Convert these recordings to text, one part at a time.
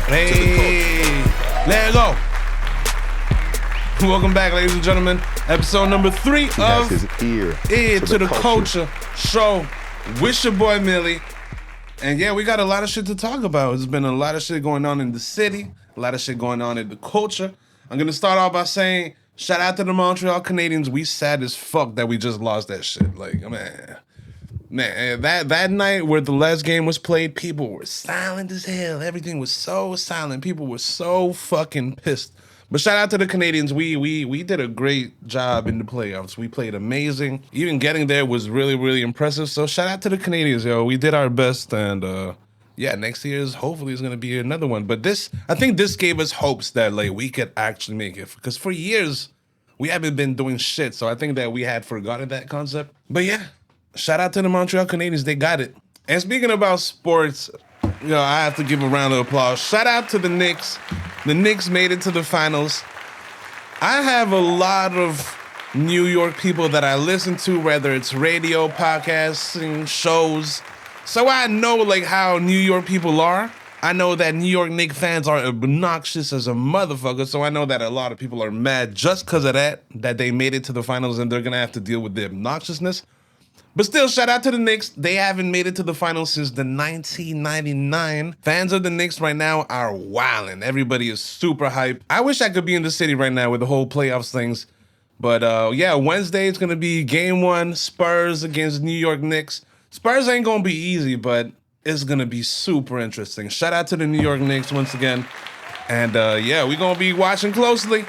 Hey, there you go. Welcome back, ladies and gentlemen. Episode number 3 of his ear to the Culture Show with your boy Mili. And yeah, we got a lot of shit to talk about. There's been a lot of shit going on in the city, a lot of shit going on in the culture. I'm gonna start off by saying, shout out to the Montreal Canadiens. We sad as fuck that we just lost that shit. Like, man, that night where the last game was played, people were silent as hell. Everything was so silent. People were so fucking pissed. But shout out to the Canadiens. We did a great job in the playoffs. We played amazing. Even getting there was really, really impressive. So shout out to the Canadiens, yo. We did our best, and yeah, next year's hopefully is gonna be another one. But I think this gave us hopes that like we could actually make it. Because for years we haven't been doing shit. So I think that we had forgotten that concept. But yeah. Shout out to the Montreal Canadiens. They got it. And speaking about sports, I have to give a round of applause. Shout out to the Knicks. The Knicks made it to the finals. I have a lot of New York people that I listen to, whether it's radio, podcasting, shows. So I know like how New York people are. I know that New York Knicks fans are obnoxious as a motherfucker. So I know that a lot of people are mad just because of that they made it to the finals and they're going to have to deal with the obnoxiousness. But still, shout out to the Knicks. They haven't made it to the finals since the 1999. Fans of the Knicks right now are wildin'. Everybody is super hyped. I wish I could be in the city right now with the whole playoffs things. But yeah, Wednesday it's going to be game 1, Spurs against New York Knicks. Spurs ain't going to be easy, but it's going to be super interesting. Shout out to the New York Knicks once again. And yeah, we're going to be watching closely.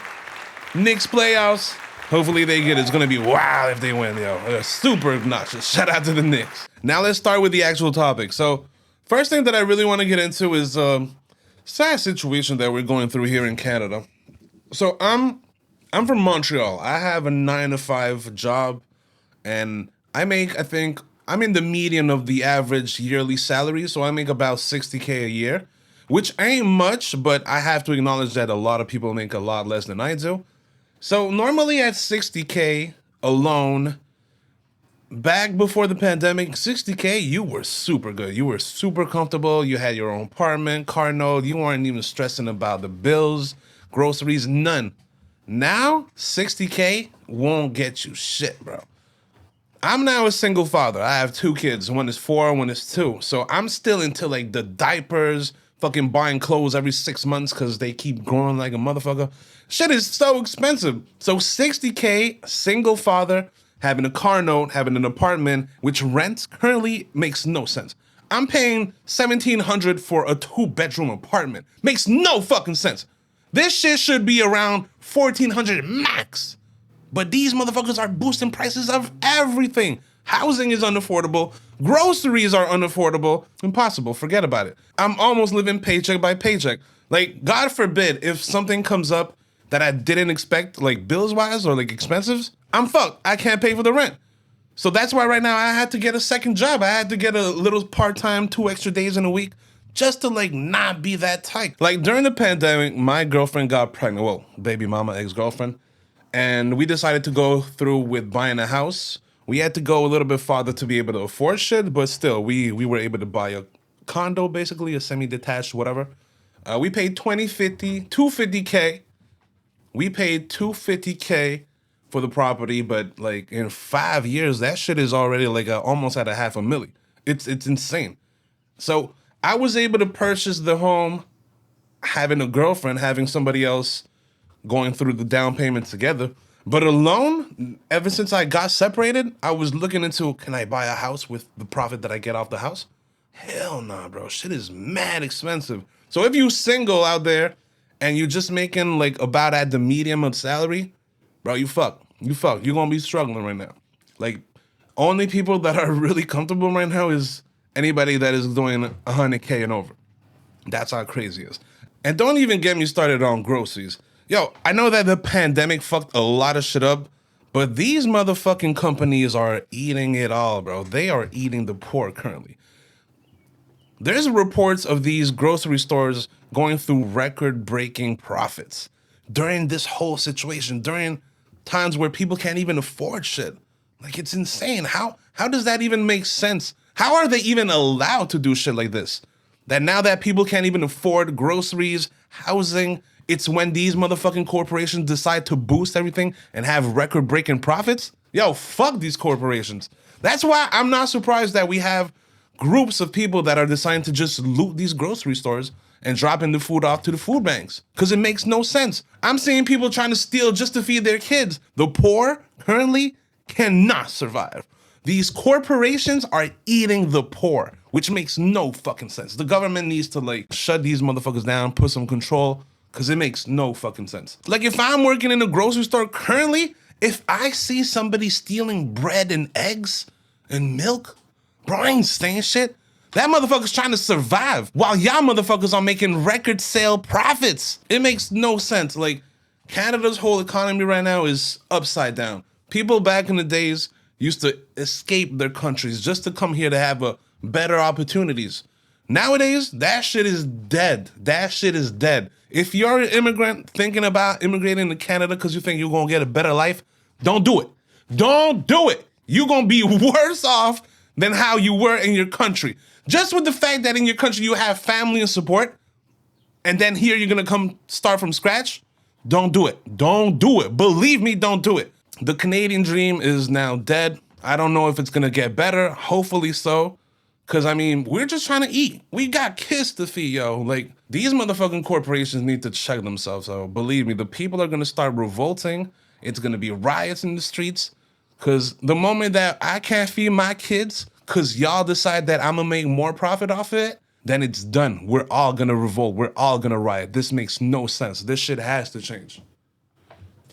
Knicks playoffs. Hopefully they get it. It's going to be wild if they win, yo. They're super obnoxious. Shout out to the Knicks. Now let's start with the actual topic. So first thing that I really want to get into is sad situation that we're going through here in Canada. So I'm from Montreal. I have a 9-to-5 job, and I think I'm in the median of the average yearly salary. So I make about $60K a year, which ain't much, but I have to acknowledge that a lot of people make a lot less than I do. So normally at $60K alone, back before the pandemic, $60K, you were super good. You were super comfortable. You had your own apartment, car note. You weren't even stressing about the bills, groceries, none. Now, $60K won't get you shit, bro. I'm now a single father. I have 2 kids. One is 4, one is 2. So I'm still into like the diapers, fucking buying clothes every 6 months because they keep growing like a motherfucker. Shit is so expensive. So $60K, single father, having a car note, having an apartment, which rent currently makes no sense. I'm paying $1,700 for a 2-bedroom apartment. Makes no fucking sense. This shit should be around $1,400 max. But these motherfuckers are boosting prices of everything. Housing is unaffordable. Groceries are unaffordable. Impossible. Forget about it. I'm almost living paycheck by paycheck. Like, God forbid, if something comes up that I didn't expect, like bills-wise or like expenses, I'm fucked. I can't pay for the rent. So that's why right now I had to get a second job. I had to get a little part-time, 2 extra days in a week just to like not be that tight. Like during the pandemic, my girlfriend got pregnant. Well, baby mama, ex-girlfriend. And we decided to go through with buying a house. We had to go a little bit farther to be able to afford shit, but still, we were able to buy a condo, basically, a semi-detached, whatever. We paid $250K. We paid $250K for the property, but like in 5 years, that shit is already like almost at $500,000. It's insane. So I was able to purchase the home, having a girlfriend, having somebody else going through the down payment together. But alone, ever since I got separated, I was looking into, can I buy a house with the profit that I get off the house? Hell nah, bro. Shit is mad expensive. So if you single out there and you're just making like about at the medium of salary, bro, you fuck. You're gonna be struggling right now. Like, only people that are really comfortable right now is anybody that is doing 100K and over. That's how crazy it is. And don't even get me started on groceries. Yo, I know that the pandemic fucked a lot of shit up, but these motherfucking companies are eating it all, bro. They are eating the poor currently. There's reports of these grocery stores going through record-breaking profits during this whole situation, during times where people can't even afford shit. Like, it's insane. How does that even make sense? How are they even allowed to do shit like this? That now that people can't even afford groceries, housing, it's when these motherfucking corporations decide to boost everything and have record-breaking profits? Yo, fuck these corporations. That's why I'm not surprised that we have groups of people that are deciding to just loot these grocery stores and dropping the food off to the food banks. Because it makes no sense. I'm seeing people trying to steal just to feed their kids. The poor currently cannot survive. These corporations are eating the poor, which makes no fucking sense. The government needs to like shut these motherfuckers down, put some control, because it makes no fucking sense. Like if I'm working in a grocery store currently, if I see somebody stealing bread and eggs and milk, bro, I ain't saying shit. That motherfucker's trying to survive while y'all motherfuckers are making record sale profits. It makes no sense. Like Canada's whole economy right now is upside down. People back in the days used to escape their countries just to come here to have a better opportunities. Nowadays, that shit is dead. That shit is dead. If you're an immigrant thinking about immigrating to Canada because you think you're gonna get a better life, don't do it. Don't do it. You're gonna be worse off than how you were in your country. Just with the fact that in your country you have family and support, and then here you're gonna come start from scratch, don't do it. Don't do it. Believe me, don't do it. The Canadian dream is now dead. I don't know if it's gonna get better. Hopefully so. Cause I mean, we're just trying to eat. We got kids to feed, yo. Like, these motherfucking corporations need to check themselves. So believe me, the people are gonna start revolting. It's gonna be riots in the streets. Cause the moment that I can't feed my kids, cause y'all decide that I'm gonna make more profit off of it, then it's done. We're all gonna revolt. We're all gonna riot. This makes no sense. This shit has to change.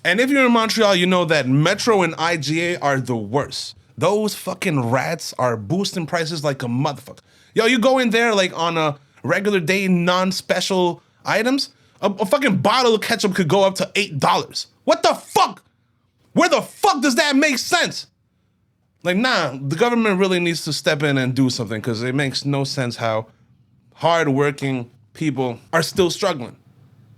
And if you're in Montreal, you know that Metro and IGA are the worst. Those fucking rats are boosting prices like a motherfucker. Yo, you go in there like on a regular day, non-special items, a fucking bottle of ketchup could go up to $8. What the fuck? Where the fuck does that make sense? Like, nah, the government really needs to step in and do something because it makes no sense how hardworking people are still struggling.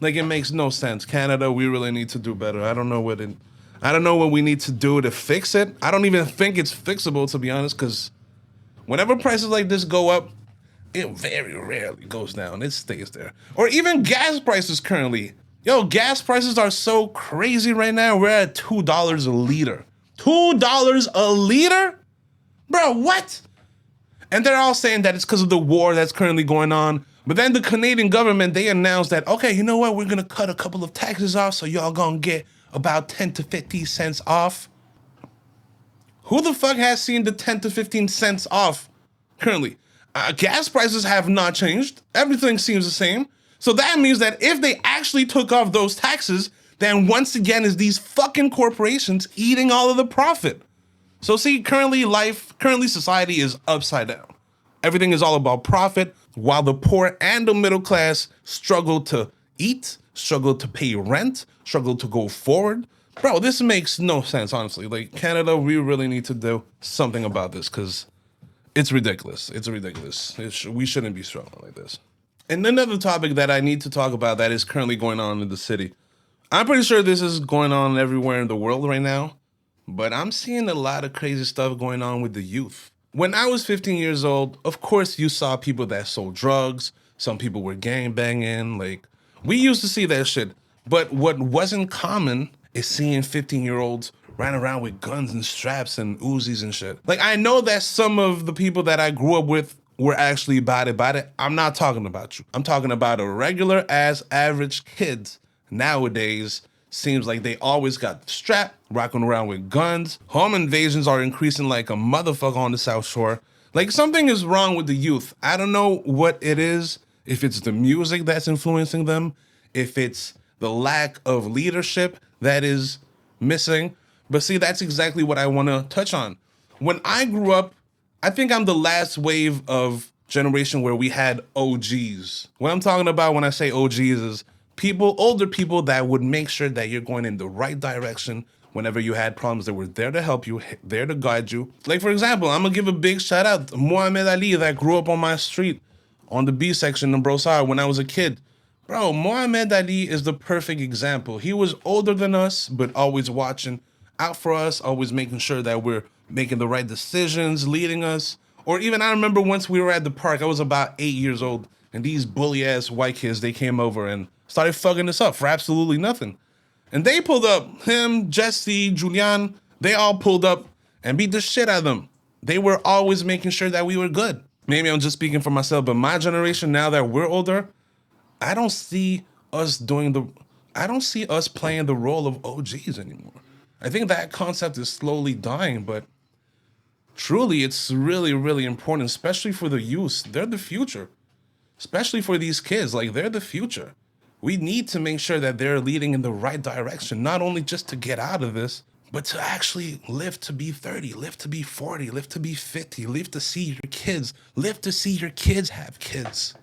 Like, it makes no sense. Canada, we really need to do better. I don't know what we need to do to fix it. I don't even think it's fixable, to be honest, because whenever prices like this go up, it very rarely goes down. It stays there. Or even gas prices currently. Yo, gas prices are so crazy right now. We're at $2 a liter. $2 a liter? Bro, what? And they're all saying that it's because of the war that's currently going on. But then the Canadian government, they announced that, okay, you know what? We're going to cut a couple of taxes off, so y'all going to get about 10 to 50 cents off. Who the fuck has seen the 10 to 15 cents off currently? Gas prices have not changed. Everything seems the same. So that means that if they actually took off those taxes, then once again is these fucking corporations eating all of the profit. So see, currently society is upside down. Everything is all about profit, while the poor and the middle class struggle to eat, struggle to pay rent, struggle to go forward. Bro, this makes no sense, honestly. Like, Canada, we really need to do something about this because it's ridiculous. It's ridiculous. We shouldn't be struggling like this. And another topic that I need to talk about that is currently going on in the city. I'm pretty sure this is going on everywhere in the world right now, but I'm seeing a lot of crazy stuff going on with the youth. When I was 15 years old, of course, you saw people that sold drugs. Some people were gangbanging. Like, we used to see that shit. But what wasn't common is seeing 15-year-olds run around with guns and straps and Uzis and shit. Like, I know that some of the people that I grew up with were actually about it. I'm not talking about you. I'm talking about a regular ass average kids nowadays. Seems like they always got strapped, rocking around with guns. Home invasions are increasing like a motherfucker on the South Shore. Like, something is wrong with the youth. I don't know what it is. If it's the music that's influencing them, if it's the lack of leadership that is missing. But see, that's exactly what I want to touch on. When I grew up, I think I'm the last wave of generation where we had OGs. What I'm talking about when I say OGs is older people that would make sure that you're going in the right direction whenever you had problems. They were there to help you, there to guide you. Like, for example, I'm gonna give a big shout out to Mohamed Ali that grew up on my street on the B section in Brossard when I was a kid. Bro, Mohamed Ali is the perfect example. He was older than us, but always watching out for us, always making sure that we're making the right decisions, leading us. Or even I remember once we were at the park, I was about 8 years old, And these bully ass white kids, they came over and started fucking us up for absolutely nothing. And they pulled up, him, Jesse, Julian, they all pulled up and beat the shit out of them. They were always making sure that we were good. Maybe I'm just speaking for myself, but my generation, now that we're older, I don't see us playing the role of OGs anymore. I think that concept is slowly dying, but truly it's really, really important, especially for the youth. They're the future. Especially for these kids, like they're the future. We need to make sure that they're leading in the right direction, not only just to get out of this, but to actually live to be 30, live to be 40, live to be 50, live to see your kids, live to see your kids have kids.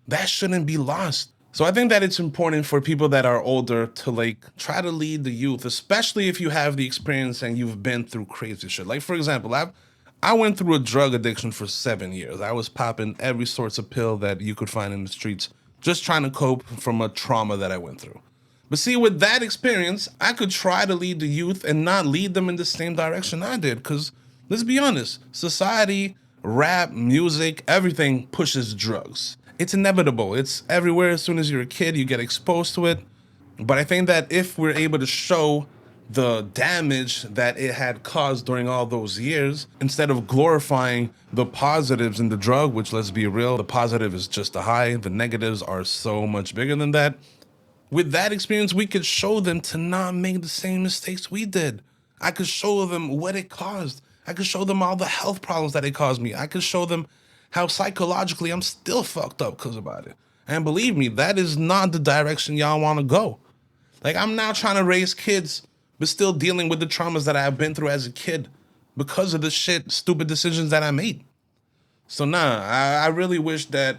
That shouldn't be lost. So I think that it's important for people that are older to like try to lead the youth, especially if you have the experience and you've been through crazy shit. Like for example, I went through a drug addiction for 7 years. I was popping every sorts of pill that you could find in the streets, just trying to cope from a trauma that I went through. But see, with that experience, I could try to lead the youth and not lead them in the same direction I did. Because let's be honest, society, rap, music, everything pushes drugs. It's inevitable. It's everywhere. As soon as you're a kid, you get exposed to it. But I think that if we're able to show the damage that it had caused during all those years, instead of glorifying the positives in the drug, which let's be real, the positive is just a high, the negatives are so much bigger than that. With that experience, we could show them to not make the same mistakes we did. I could show them what it caused. I could show them all the health problems that it caused me. I could show them how psychologically I'm still fucked up because about it. And believe me, that is not the direction y'all want to go. Like, I'm now trying to raise kids, but still dealing with the traumas that I've been through as a kid because of the stupid decisions that I made. So I really wish that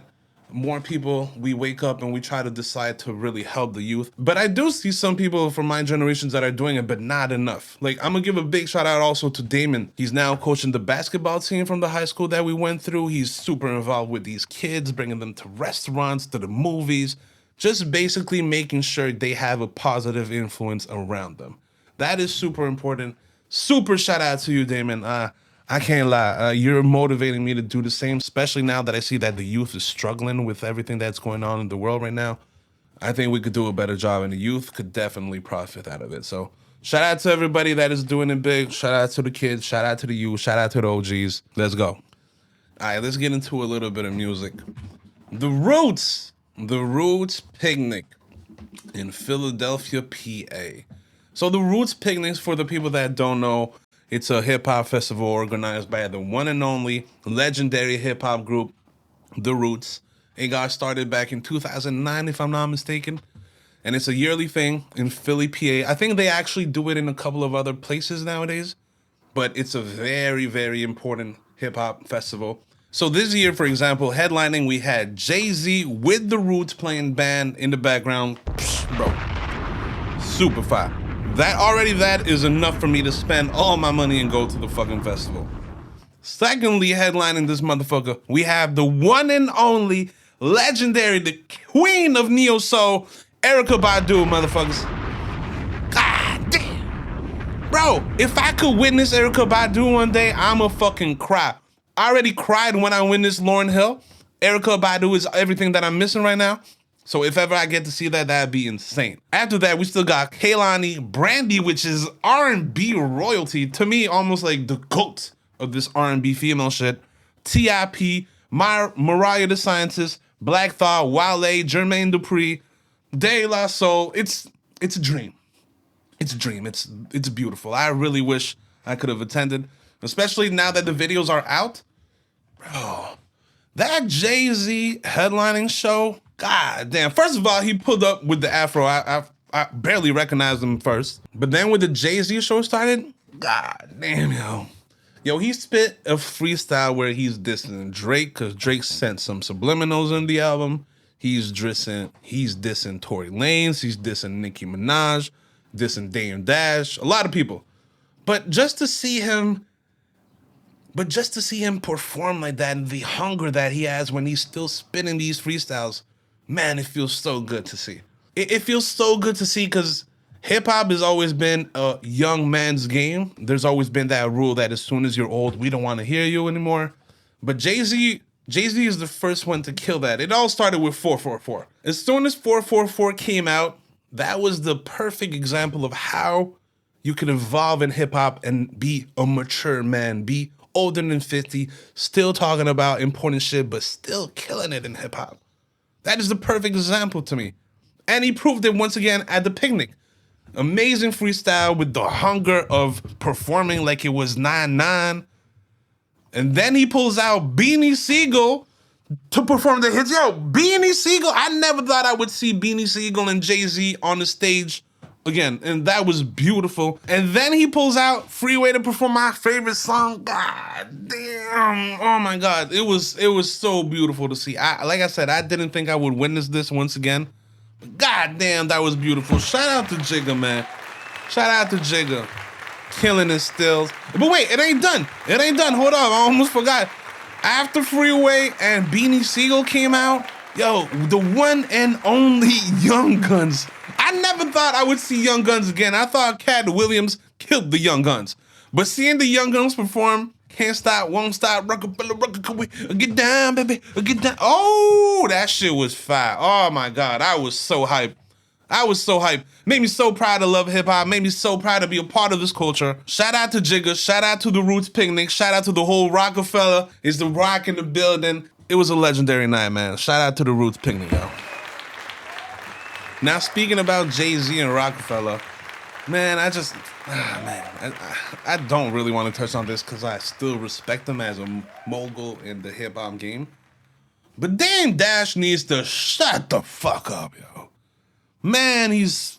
more people, we wake up and we try to decide to really help the youth. But I do see some people from my generations that are doing it, but not enough. Like, I'm gonna give a big shout out also to Damon. He's now coaching the basketball team from the high school that we went through. He's super involved with these kids, bringing them to restaurants, to the movies, just basically making sure they have a positive influence around them. That is super important. Super shout out to you, Damon. I can't lie. You're motivating me to do the same, especially now that I see that the youth is struggling with everything that's going on in the world right now. I think we could do a better job, and the youth could definitely profit out of it. So shout out to everybody that is doing it big. Shout out to the kids. Shout out to the youth. Shout out to the OGs. Let's go. All right, let's get into a little bit of music. The Roots Picnic in Philadelphia, PA. So the Roots Picnics, for the people that don't know, it's a hip-hop festival organized by the one and only legendary hip-hop group, The Roots. It got started back in 2009, if I'm not mistaken. And it's a yearly thing in Philly, PA. I think they actually do it in a couple of other places nowadays. But it's a very, very important hip-hop festival. So this year, for example, headlining, we had Jay-Z with The Roots playing band in the background. Psh, bro, super fire. That is enough for me to spend all my money and go to the fucking festival. Secondly, headlining this motherfucker, we have the one and only legendary, the queen of neo soul, Erykah Badu, motherfuckers. God damn. Bro, if I could witness Erykah Badu one day, I'ma fucking cry. I already cried when I witnessed Lauryn Hill. Erykah Badu is everything that I'm missing right now. So if ever I get to see that, that'd be insane. After that, we still got Kehlani, Brandy, which is R&B royalty. To me, almost like the GOAT of this R&B female shit. T.I.P., Mariah the Scientist, Black Thought, Wale, Jermaine Dupri, De La Soul. It's a dream. It's a dream. It's beautiful. I really wish I could have attended, especially now that the videos are out. Bro, that Jay-Z headlining show, god damn. First of all, he pulled up with the afro. I barely recognized him first. But then when the Jay-Z show started, god damn, yo. Yo, he spit a freestyle where he's dissing Drake, because Drake sent some subliminals in the album. He's dissing Tory Lanez. He's dissing Nicki Minaj, dissing Dame Dash, a lot of people. But just to see him perform like that, and the hunger that he has when he's still spitting these freestyles, man, it feels so good to see. It feels so good to see, because hip-hop has always been a young man's game. There's always been that rule that as soon as you're old, we don't want to hear you anymore. But Jay-Z Jay-Z is the first one to kill that. It all started with 444. As soon as 444 came out, that was the perfect example of how you can evolve in hip hop and be a mature man, be older than 50, still talking about important shit, but still killing it in hip hop. That is the perfect example to me. And he proved it once again at the picnic. Amazing freestyle with the hunger of performing like it was 9-9. And then he pulls out Beanie Siegel to perform the hits. Yo, Beanie Siegel, I never thought I would see Beanie Siegel and Jay-Z on the stage again, and that was beautiful. And then he pulls out Freeway to perform my favorite song. God damn. Oh my God. It was so beautiful to see. Like I said, I didn't think I would witness this once again. But God damn, that was beautiful. Shout out to Jigga, man. Shout out to Jigga. Killing his stills. But wait, it ain't done. It ain't done. Hold on, I almost forgot. After Freeway and Beanie Siegel came out, yo, the one and only Young Guns. I never thought I would see Young Guns again. I thought Cat Williams killed the Young Guns. But seeing the Young Guns perform, Can't Stop, Won't Stop, Roc-A-Fella, Roc-A-Fella, get down, baby, get down. Oh, that shit was fire. Oh my God, I was so hyped. I was so hyped. Made me so proud to love hip hop. Made me so proud to be a part of this culture. Shout out to Jigga. Shout out to the Roots Picnic. Shout out to the whole Roc-A-Fella. Is the Rock in the building? It was a legendary night, man. Shout out to the Roots Picnic, yo. Now, speaking about Jay-Z and Roc-A-Fella, man, I don't really want to touch on this because I still respect him as a mogul in the hip hop game. But Dame Dash needs to shut the fuck up, yo. Man, this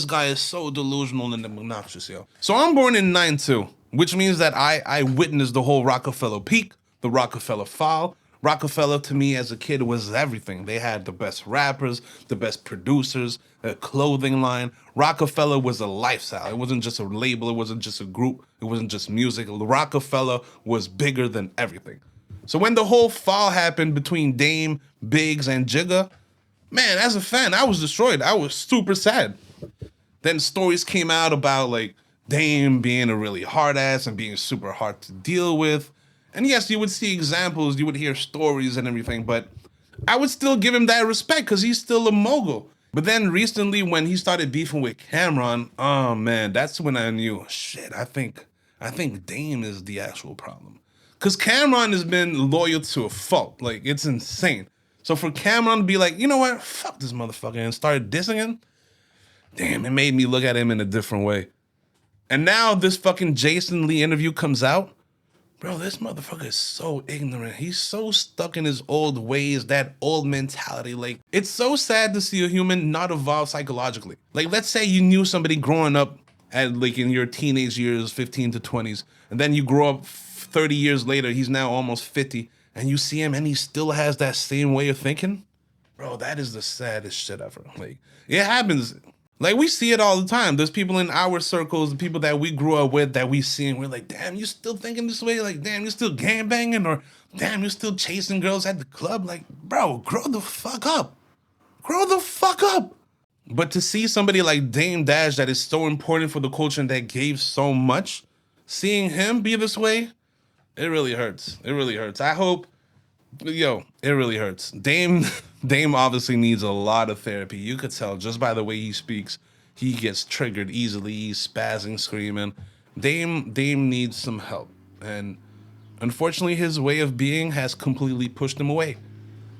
guy is so delusional and obnoxious, yo. So I'm born in 92, which means that I witnessed the whole Roc-A-Fella peak, the Roc-A-Fella fall. Roc-A-Fella to me as a kid was everything. They had the best rappers, the best producers, a clothing line. Roc-A-Fella was a lifestyle. It wasn't just a label. It wasn't just a group. It wasn't just music. Roc-A-Fella was bigger than everything. So when the whole fall happened between Dame, Biggs, and Jigga, man, as a fan, I was destroyed. I was super sad. Then stories came out about like Dame being a really hard ass and being super hard to deal with. And yes, you would see examples, you would hear stories and everything, but I would still give him that respect because he's still a mogul. But then recently when he started beefing with Cameron, oh man, that's when I knew, shit, I think Dame is the actual problem. Because Cameron has been loyal to a fault. Like, it's insane. So for Cameron to be like, you know what, fuck this motherfucker, and started dissing him, damn, it made me look at him in a different way. And now this fucking Jason Lee interview comes out. Bro, this motherfucker is so ignorant. He's so stuck in his old ways, that old mentality. Like, it's so sad to see a human not evolve psychologically. Like, let's say you knew somebody growing up at like in your teenage years, 15 to 20s, and then you grow up 30 years later, he's now almost 50, and you see him and he still has that same way of thinking. Bro, that is the saddest shit ever. Like, it happens. Like, we see it all the time. There's people in our circles, the people that we grew up with, that we see, and we're like, damn, you still thinking this way? Like, damn, you still gangbanging? Or, damn, you're still chasing girls at the club? Like, bro, grow the fuck up. Grow the fuck up. But to see somebody like Dame Dash that is so important for the culture and that gave so much, seeing him be this way, it really hurts. It really hurts. I hope, yo, it really hurts. Dame obviously needs a lot of therapy. You could tell just by the way he speaks. He gets triggered easily. He's spazzing, screaming. Dame needs some help. And unfortunately, his way of being has completely pushed him away.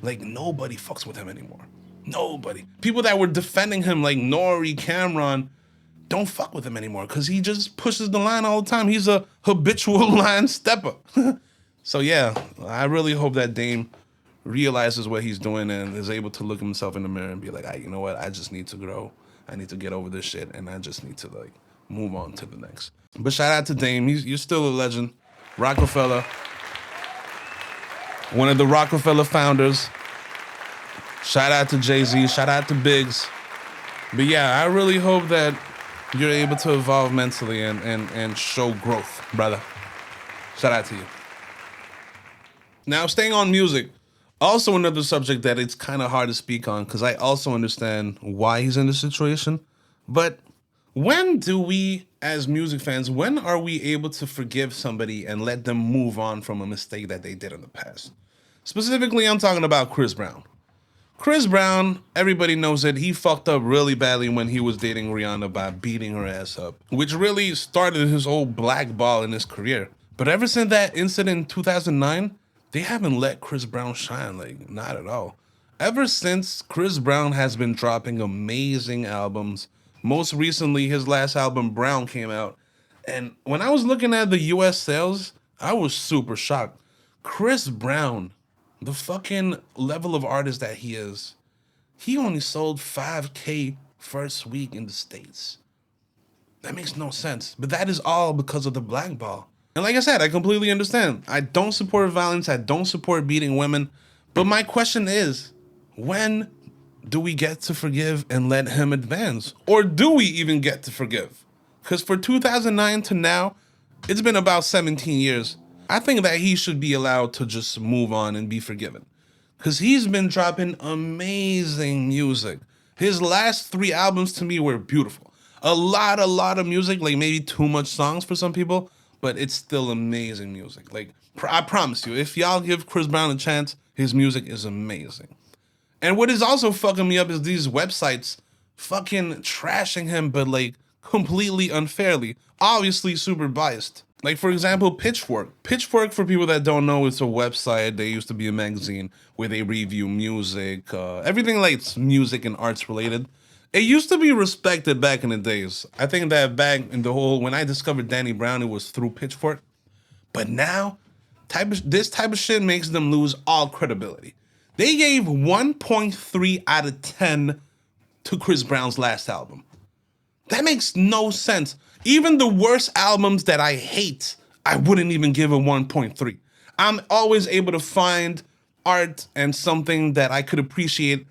Like, nobody fucks with him anymore. Nobody. People that were defending him, like Nori, Cameron, don't fuck with him anymore because he just pushes the line all the time. He's a habitual line stepper. So yeah, I really hope that Dame realizes what he's doing and is able to look himself in the mirror and be like, you know what? I just need to grow. I need to get over this shit, and I just need to like move on to the next. But shout out to Dame. You're still a legend. Roc-A-Fella, one of the Roc-A-Fella founders. Shout out to Jay-Z. Shout out to Biggs. But yeah, I really hope that you're able to evolve mentally and show growth, brother. Shout out to you. Now, staying on music, also another subject that it's kind of hard to speak on because I also understand why he's in this situation. But When do we, as music fans, when are we able to forgive somebody and let them move on from a mistake that they did in the past? Specifically, I'm talking about Chris Brown. Chris Brown, everybody knows that he fucked up really badly when he was dating Rihanna by beating her ass up, which really started his whole blackball in his career. But ever since that incident in 2009, they haven't let Chris Brown shine, like, not at all. Ever since, Chris Brown has been dropping amazing albums. Most recently, his last album, Brown, came out. And when I was looking at the US sales, I was super shocked. Chris Brown, the fucking level of artist that he is, he only sold 5K first week in the States. That makes no sense. But that is all because of the blackball. And like I said, I completely understand. I don't support violence. I don't support beating women. But my question is, when do we get to forgive and let him advance? Or do we even get to forgive? Because for 2009 to now, it's been about 17 years. I think that he should be allowed to just move on and be forgiven. Because he's been dropping amazing music. His last 3 albums to me were beautiful. A lot of music, like maybe too much songs for some people, but it's still amazing music. Like, I promise you, if y'all give Chris Brown a chance, his music is amazing. And what is also fucking me up is these websites fucking trashing him, but like completely unfairly. Obviously super biased. Like, for example, Pitchfork. Pitchfork, for people that don't know, it's a website. They used to be a magazine where they review music, everything like music and arts related. It used to be respected back in the days. I think that back in the whole, when I discovered Danny Brown, it was through Pitchfork. But now, this type of shit makes them lose all credibility. They gave 1.3 out of 10 to Chris Brown's last album. That makes no sense. Even the worst albums that I hate, I wouldn't even give a 1.3. I'm always able to find art and something that I could appreciate,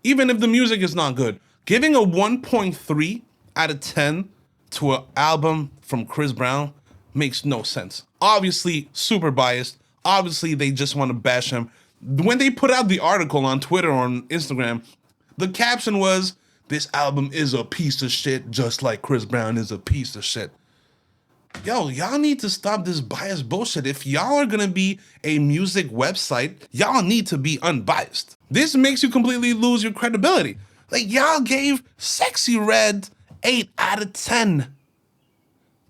even if the music is not good. Giving a 1.3 out of 10 to an album from Chris Brown makes no sense. Obviously, super biased. Obviously, they just want to bash him. When they put out the article on Twitter or on Instagram, the caption was, "This album is a piece of shit, just like Chris Brown is a piece of shit." Yo, y'all need to stop this biased bullshit. If y'all are gonna be a music website, y'all need to be unbiased. This makes you completely lose your credibility. Like, y'all gave Sexy Red 8 out of 10.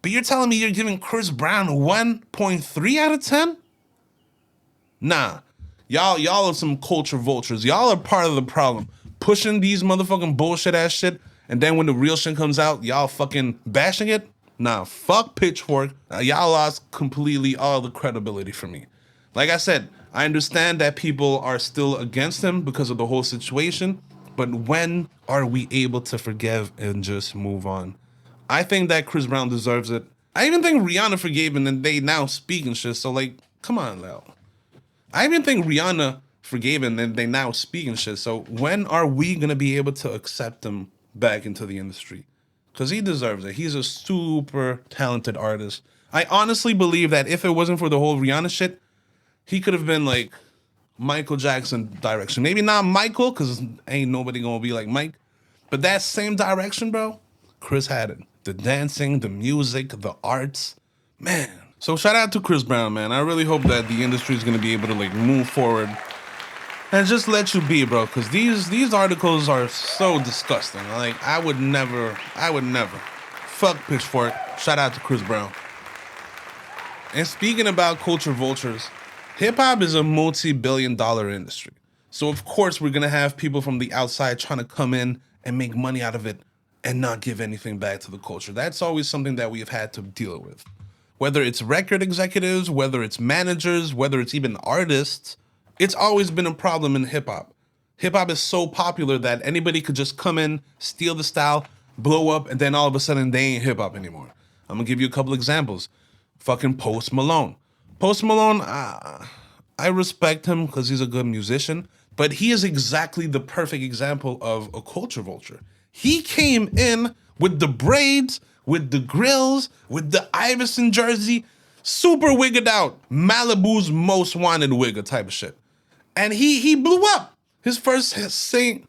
But you're telling me you're giving Chris Brown 1.3 out of 10? Nah. Y'all are some culture vultures. Y'all are part of the problem. Pushing these motherfucking bullshit ass shit, and then when the real shit comes out, y'all fucking bashing it? Nah, fuck Pitchfork. Y'all lost completely all the credibility for me. Like I said, I understand that people are still against him because of the whole situation, but when are we able to forgive and just move on? I think that Chris Brown deserves it. I even think Rihanna forgave him and they now speak and shit, so like, come on, Leo. I even think Rihanna forgave him and they now speak and shit. So when are we gonna be able to accept him back into the industry? Because he deserves it. He's a super talented artist. I honestly believe that if it wasn't for the whole Rihanna shit, he could have been like Michael Jackson direction. Maybe not Michael, because ain't nobody gonna be like Mike. But that same direction, bro, Chris had it. The dancing, the music, the arts. Man. So shout out to Chris Brown, man. I really hope that the industry is gonna be able to like move forward and just let you be, bro. Because these articles are so disgusting. Like, I would never. Fuck Pitchfork. Shout out to Chris Brown. And speaking about culture vultures, hip-hop is a multi-billion-dollar industry. So of course we're gonna have people from the outside trying to come in and make money out of it and not give anything back to the culture. That's always something that we've had to deal with. Whether it's record executives, whether it's managers, whether it's even artists, it's always been a problem in hip-hop. Hip-hop is so popular that anybody could just come in, steal the style, blow up, and then all of a sudden they ain't hip-hop anymore. I'm gonna give you a couple examples. Fucking Post Malone. Post Malone, I respect him because he's a good musician, but he is exactly the perfect example of a culture vulture. He came in with the braids, with the grills, with the Iverson jersey, super wigged out, Malibu's most wanted wigger type of shit. And he blew up. His first sing,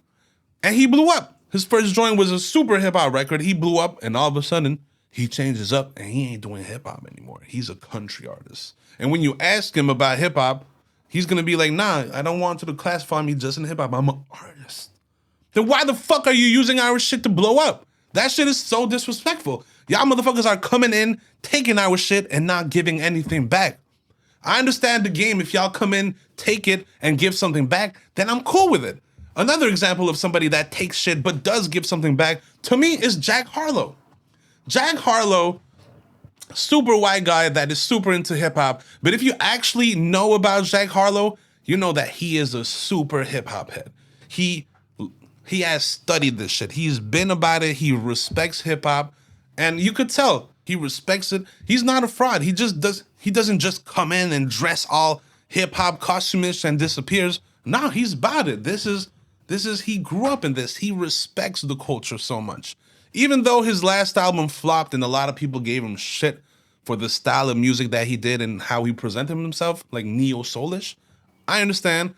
and he blew up. His first joint was a super hip hop record. He blew up, and all of a sudden, he changes up and he ain't doing hip hop anymore. He's a country artist. And when you ask him about hip hop, he's gonna be like, nah, I don't want you to classify me just in hip hop. I'm an artist. Then why the fuck are you using our shit to blow up? That shit is so disrespectful. Y'all motherfuckers are coming in, taking our shit, and not giving anything back. I understand the game. If y'all come in, take it, and give something back, then I'm cool with it. Another example of somebody that takes shit but does give something back, to me, is Jack Harlow. Jack Harlow, super white guy that is super into hip hop. But if you actually know about Jack Harlow, you know that he is a super hip hop head. He has studied this shit. He's been about it. He respects hip hop, and you could tell he respects it. He's not a fraud. He doesn't just come in and dress all hip hop costumish and disappears. No, he's about it. He grew up in this. He respects the culture so much. Even though his last album flopped and a lot of people gave him shit for the style of music that he did and how he presented himself, like neo-soulish, I understand.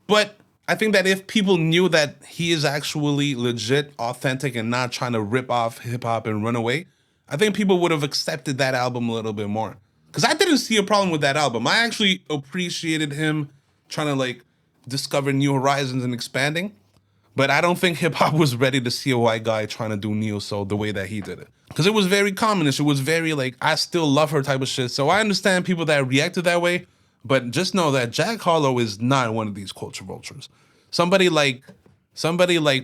But I think that if people knew that he is actually legit, authentic, and not trying to rip off hip-hop and run away, I think people would have accepted that album a little bit more. Because I didn't see a problem with that album. I actually appreciated him trying to like discover new horizons and expanding. But I don't think hip hop was ready to see a white guy trying to do neo soul the way that he did it. Because it was very commonish. It was very like, I still love her type of shit. So I understand people that reacted that way. But just know that Jack Harlow is not one of these culture vultures. Somebody like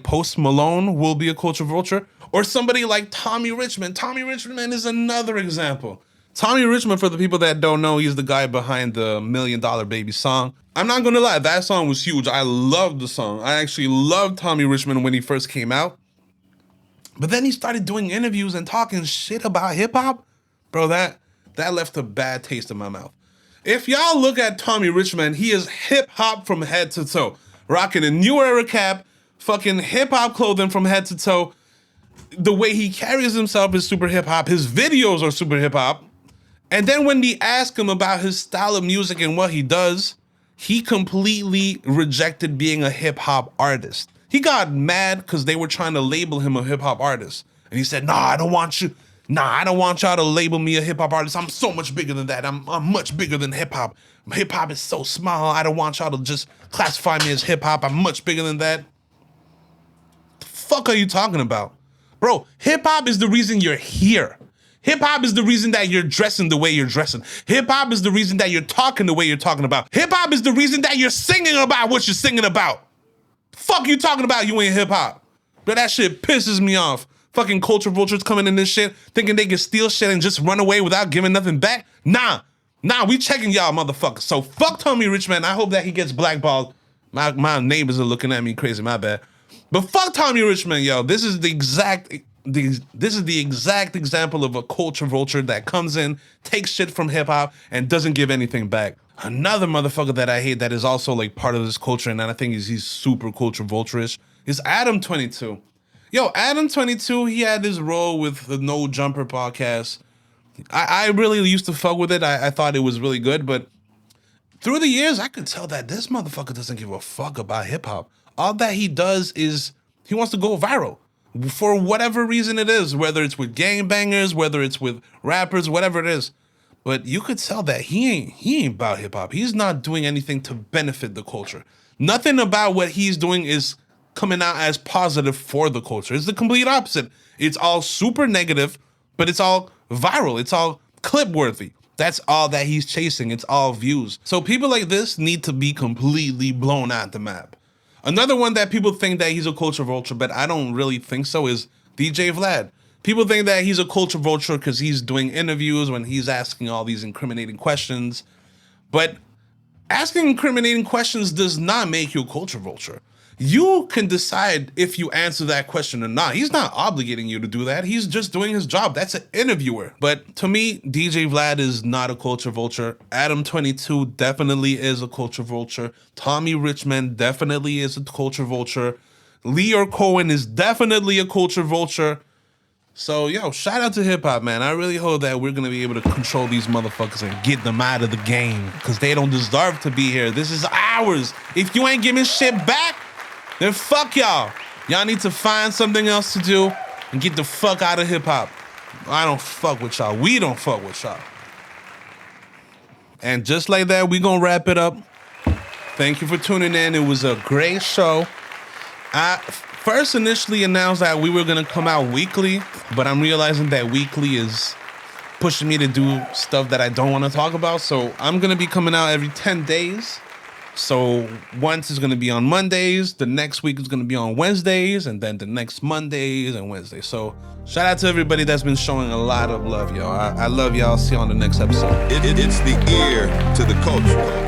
Post Malone will be a culture vulture. Or somebody like Tommy Richmond. Tommy Richmond is another example. Tommy Richmond, for the people that don't know, he's the guy behind the $1 Million Baby song. I'm not gonna lie, that song was huge. I loved the song. I actually loved Tommy Richmond when he first came out. But then he started doing interviews and talking shit about hip hop. Bro, that left a bad taste in my mouth. If y'all look at Tommy Richmond, he is hip hop from head to toe. Rocking a New Era cap, fucking hip hop clothing from head to toe. The way he carries himself is super hip hop. His videos are super hip hop. And then when they ask him about his style of music and what he does, he completely rejected being a hip hop artist. He got mad because they were trying to label him a hip hop artist. And he said, I don't want y'all to label me a hip hop artist. I'm so much bigger than that. I'm much bigger than hip hop. Hip hop is so small. I don't want y'all to just classify me as hip hop. I'm much bigger than that. The fuck are you talking about? Bro, hip hop is the reason you're here. Hip hop is the reason that you're dressing the way you're dressing. Hip hop is the reason that you're talking the way you're talking about. Hip hop is the reason that you're singing about what you're singing about. Fuck you talking about, you ain't hip hop. But that shit pisses me off. Fucking culture vultures coming in this shit, thinking they can steal shit and just run away without giving nothing back. Nah, we checking y'all motherfuckers. So fuck Tommy Richmond. I hope that he gets blackballed. My neighbors are looking at me crazy, my bad. But fuck Tommy Richmond, yo. This is the exact example of a culture vulture that comes in, takes shit from hip hop, and doesn't give anything back. Another motherfucker that I hate that is also like part of this culture, and I think he's super culture vulturish, is Adam 22. Yo, Adam 22, he had his role with the No Jumper podcast. I really used to fuck with it. I thought it was really good, but through the years, I could tell that this motherfucker doesn't give a fuck about hip hop. All that he does is he wants to go viral. For whatever reason it is, whether it's with gangbangers, whether it's with rappers, whatever it is. But you could tell that he ain't about hip hop. He's not doing anything to benefit the culture. Nothing about what he's doing is coming out as positive for the culture. It's the complete opposite. It's all super negative, but it's all viral. It's all clip worthy. That's all that he's chasing. It's all views. So people like this need to be completely blown out the map. Another one that people think that he's a culture vulture, but I don't really think so, is DJ Vlad. People think that he's a culture vulture because he's doing interviews when he's asking all these incriminating questions. But asking incriminating questions does not make you a culture vulture. You can decide if you answer that question or not. He's not obligating you to do that. He's just doing his job. That's an interviewer. But to me, DJ Vlad is not a culture vulture. Adam 22 definitely is a culture vulture. Tommy Richmond definitely is a culture vulture. Leo Cohen is definitely a culture vulture. So, yo, shout out to hip hop, man. I really hope that we're going to be able to control these motherfuckers and get them out of the game because they don't deserve to be here. This is ours. If you ain't giving shit back, then fuck y'all. Y'all need to find something else to do and get the fuck out of hip hop. I don't fuck with y'all. We don't fuck with y'all. And just like that, we gonna wrap it up. Thank you for tuning in. It was a great show. I first initially announced that we were gonna come out weekly, but I'm realizing that weekly is pushing me to do stuff that I don't want to talk about. So I'm gonna be coming out every 10 days. So once is gonna be on Mondays, the next week is gonna be on Wednesdays, and then the next Mondays and Wednesdays. So shout out to everybody that's been showing a lot of love, y'all. I love y'all. See you on the next episode. It's the ear to the culture.